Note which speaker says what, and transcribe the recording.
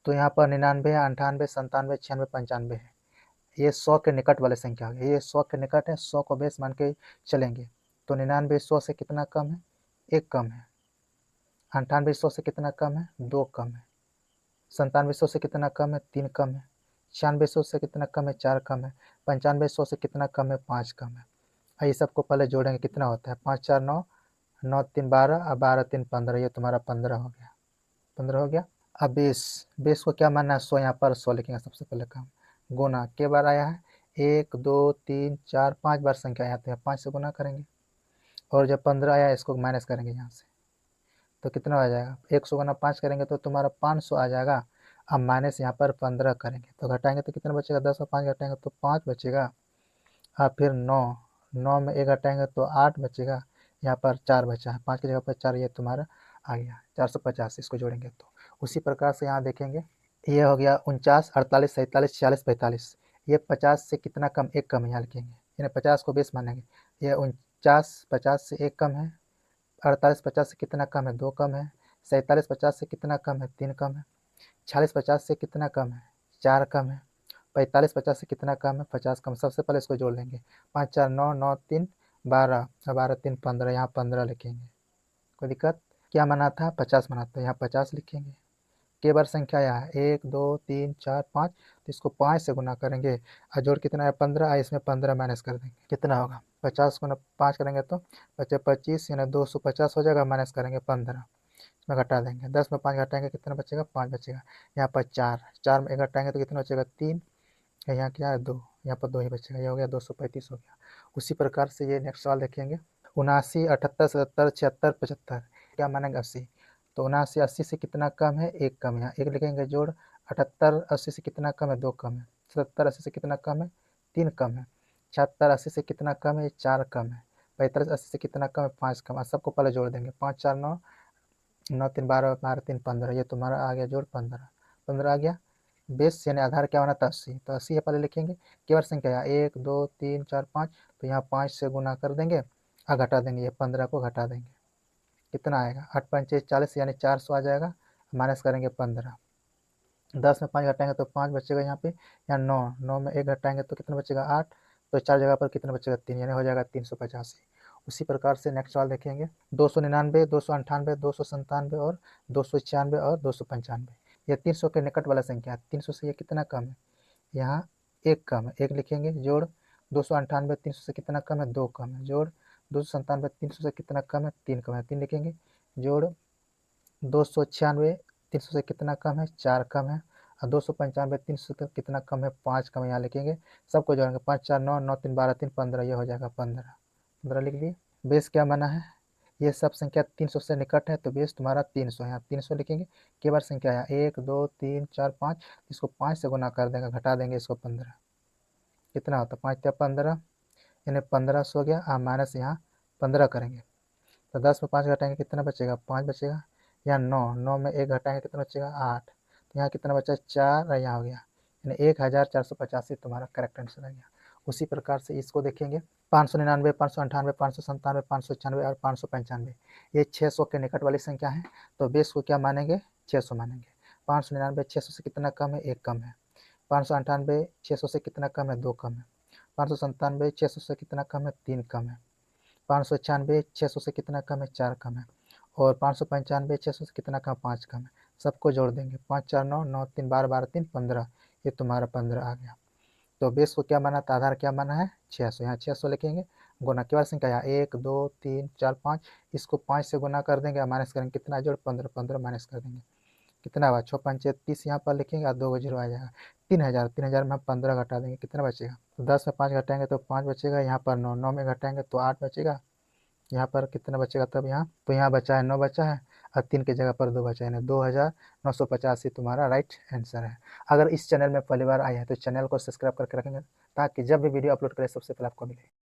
Speaker 1: तो यहाँ पर 99 है, 98, 97, 96, 95 है। ये 100 के निकट वाले संख्या हो गए। ये 100 के निकट है, 100 को बेस मान के चलेंगे। तो 99 100 से कितना कम है? 1 कम है। 98 100 से कितना कम है? 2 कम है। 97 100 से कितना कम है? 3 कम है। 96 100 से कितना कम है? 4 कम है। 95 100 से कितना कम है? 5 कम है। ये सबको पहले जोड़ेंगे, कितना होता है? 5 4 9, 9 3 12 और 12 3 15। ये तुम्हारा 15 हो गया। 15 हो गया। अब बेस, बेस को क्या मानना है? 100, यहाँ पर 100 लिखेंगे सबसे पहले काम। गुना के बार आया है? 1 2 3 4 5 बार संख्या आया, तो 5 से गुना करेंगे। और जब 15 आया इसको माइनस करेंगे यहाँ से, तो कितना आ जाएगा? 100 गुना 5 करेंगे तो तुम्हारा 500 आ जाएगा। अब माइनस यहाँ पर 15 करेंगे तो घटाएंगे तो कितना बचेगा? 10 और 5 घटाएंगे तो 5 बचेगा। और फिर 9, 9 में 1 घटाएंगे तो 8 बचेगा। यहाँ पर 4 बचा है, 5 की जगह पर 4, ये तुम्हारा आ गया 450। इसको जोड़ेंगे तो उसी प्रकार से यहाँ देखेंगे, ये हो गया 49 48 47 46 45। ये 50 से कितना कम? 1 कम है, यहाँ लिखेंगे, यानी 50 को बेस मानेंगे। ये 49 50 से 1 कम है। 48 50 से कितना कम है? 2 कम है। 47 50 से कितना कम है? 3 कम है। 46 50 से कितना कम है? 4 कम है। 45 50 से कितना कम है? 50 कम। सबसे पहले इसको जोड़ लेंगे, 5 4 9 9 3 12 और 12 3 15। यहाँ 15 लिखेंगे। कोई दिक्कत? क्या मना था? 50 मना था, यहाँ 50 लिखेंगे। के बार संख्या आया है? 1 2 3 4 5, तो इसको 5 से गुना करेंगे और जोड़ कितना है? 15। इसमें 15 माइनस कर देंगे, कितना होगा? 50 गुना 5 करेंगे तो बचे 25, यानी 250 हो जाएगा। माइनस करेंगे 15, इसमें घटा देंगे। 10 में 5 घटाएंगे, कितना बचेगा? 5 बचेगा। यहाँ पर 4, 4 में 1 घटाएंगे तो कितना बचेगा? 3। यहाँ क्या है? 2। यहाँ पर 2 ही बचेगा। ये हो गया 235 हो गया। उसी प्रकार से ये नेक्स्ट सवाल देखेंगे, 79 78 77 76 75। क्या मानेंगे? 80। तो 79 80 से कितना कम है? 1 कम है, यहाँ 1 लिखेंगे जोड़। 78 80 से कितना कम है? 2 कम है। 77 80 से कितना कम है? 3 कम है। 76 80 से कितना कम है? 4 कम है। 45 80 से कितना कम है? 5 कम है। सबको पहले जोड़ देंगे, 5 4 9, 9 3 12 12 3 15। ये तुम्हारा आ गया जोड़ 15। 15 आ गया। बेस यानी आधार क्या होना था? 80। तो 80 है, पहले लिखेंगे। केवल संख्या 1 2 3 4 5, तो यहाँ 5 से गुना कर देंगे और घटा देंगे। ये 15 को घटा देंगे, कितना आएगा? 8 5 40, यानी 400 आ जाएगा। माइनस करेंगे 15। 10 में 5 घटाएंगे तो 5 बचेगा यहाँ पे। यहाँ 9, 9 में 1 घटाएंगे तो कितना बचेगा? 8। तो 4 जगह पर कितना बचेगा? 3, यानी हो जाएगा 385। उसी प्रकार से नेक्स्ट सवाल देखेंगे, 299 298 297 और 296 और 295। यह 300 के निकट वाला संख्या है। 300 से ये कितना कम है? यहाँ 1 कम है, 1 लिखेंगे जोड़। 298 300 से कितना कम है? 2 कम है, जोड़। 297 300 से कितना कम है? 3 कम है, 3 लिखेंगे जोड़। 296 300 से कितना कम है? 4 कम है। और 295 300 से कितना कम है? 5 कम है, यहाँ लिखेंगे। सबको जोड़ेंगे, 5 4 9 9 3 12 3 15। ये हो जाएगा 15। 15 लिख लिए। बेस क्या बना है? ये सब संख्या 300 से निकट है, तो बेस तुम्हारा 300 है। यहाँ 300 लिखेंगे। के बार संख्या है 1 2 3 4 5, इसको 5 से गुना कर देंगे, घटा देंगे इसको 15। कितना होता है? 5 या 15, यानी 1500 हो गया। माइनस यहाँ 15 करेंगे तो 10 में 5 घटाएंगे, कितना बचेगा? 5 बचेगा। यहाँ 9, 9 में 1 घटाएंगे, कितना बचेगा? 8। तो यहाँ कितना बचा? 4। और यहाँ हो गया, यानी 1485 तुम्हारा करेक्ट आंसर आ गया। उसी प्रकार से इसको देखेंगे, 599 598 597 596 और 595। ये 600 के निकट वाली संख्या है, तो बेस को क्या मानेंगे? 600 मानेंगे। 599 600 से कितना कम है? 1 कम है। 598 600 से कितना कम है? 2 कम है। 597 600 से कितना कम है? 3 कम है। 596 600 से कितना कम है? 4 कम है। और 595 600 से कितना कम? 5 कम है। सबको जोड़ देंगे, 5 4 9 9 3 12 12 3 15। ये तुम्हारा 15 आ गया। तो बेस को क्या माना था? आधार क्या माना है? 600। यहाँ 600 लिखेंगे। गुना केवल संख्या यहाँ 1 2 3 4 5, इसको 5 से गुना कर देंगे, माइनस करेंगे, कितना जोड़? 15। 15 माइनस कर देंगे, कितना हुआ? 6 5 30। यहाँ पर लिखेंगे और 2 जीरो आ जाएगा। 3000। 3000 में हम 15 घटा देंगे, कितना बचेगा? तो 10 में 5 घटाएंगे तो 5 बचेगा। यहाँ पर 9, 9 में घटाएंगे तो 8 बचेगा। यहाँ पर कितना बचेगा तब? यहाँ तो यहाँ बचा है 9 बचा है, और 3 की जगह पर 2 बचा है, यानी 2985 तुम्हारा राइट आंसर है। अगर इस चैनल में पहली बार आए हैं तो चैनल को सब्सक्राइब करके रखेंगे, ताकि जब भी वीडियो अपलोड करें सबसे पहले आपको मिले।